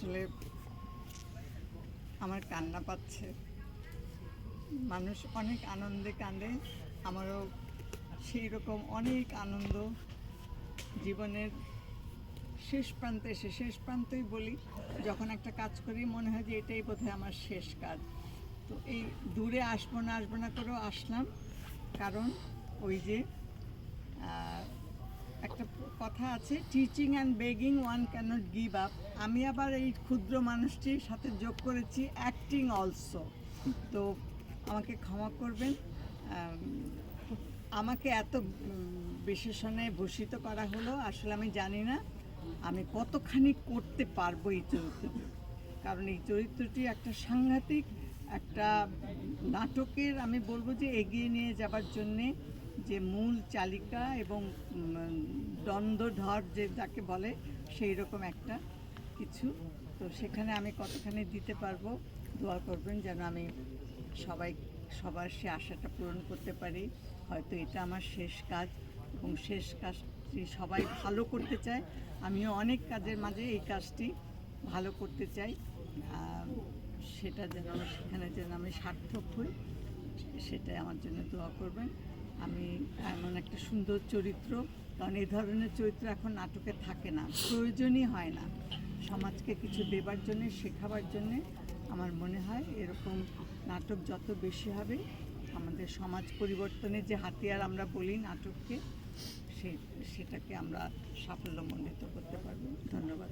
আসলে আমার কান্না পাচ্ছে। মানুষ অনেক আনন্দে কাঁদে, আমারও সেই রকম অনেক আনন্দ। জীবনের শেষ প্রান্তে এসে, শেষ প্রান্তই বলি, যখন একটা কাজ করি মনে হয় যে এটাই বোধহয় আমার শেষ কাজ। তো এই দূরে আসবো না করেও আসলাম, কারণ ওই যে একটা কথা আছে, teaching and begging one cannot give up. আমি আবার এই ক্ষুদ্র মানুষটির সাথে যোগ করেছি অ্যাক্টিং অলসো। তো আমাকে ক্ষমা করবেন, আমাকে এত বিশেষণে ভূষিত করা হলো। আসলে আমি জানি না আমি কতখানি করতে পারবো এই চরিত্রটি, কারণ এই চরিত্রটি একটা সাংঘাতিক একটা নাটকের, আমি বলবো যে এগিয়ে নিয়ে যাবার জন্যে যে মূল চালিকা এবং দ্বন্দ্বধর যে যাকে বলে, সেই রকম একটা কিছু। তো সেখানে আমি কতখানি দিতে পারবো, দোয়া করবেন যেন আমি সবার সে আশাটা পূরণ করতে পারি। হয়তো এটা আমার শেষ কাজ, এবং শেষ কাজটি সবাই ভালো করতে চায়। আমিও অনেক কাজের মাঝে এই কাজটি ভালো করতে চাই, সেটা যেন সেখানে যেন আমি সার্থক হই, সেটাই আমার জন্য দোয়া করবেন। আমি এমন একটা সুন্দর চরিত্র, কারণ এই ধরনের চরিত্র এখন নাটকে থাকে না, প্রয়োজনই হয় না। সমাজকে কিছু দেবার জন্যে, শেখাবার জন্যে আমার মনে হয় এরকম নাটক যত বেশি হবে, আমাদের সমাজ পরিবর্তনের যে হাতিয়ার আমরা বলি নাটককে, সেটাকে আমরা সাফল্যমণ্ডিত করতে পারবো। ধন্যবাদ।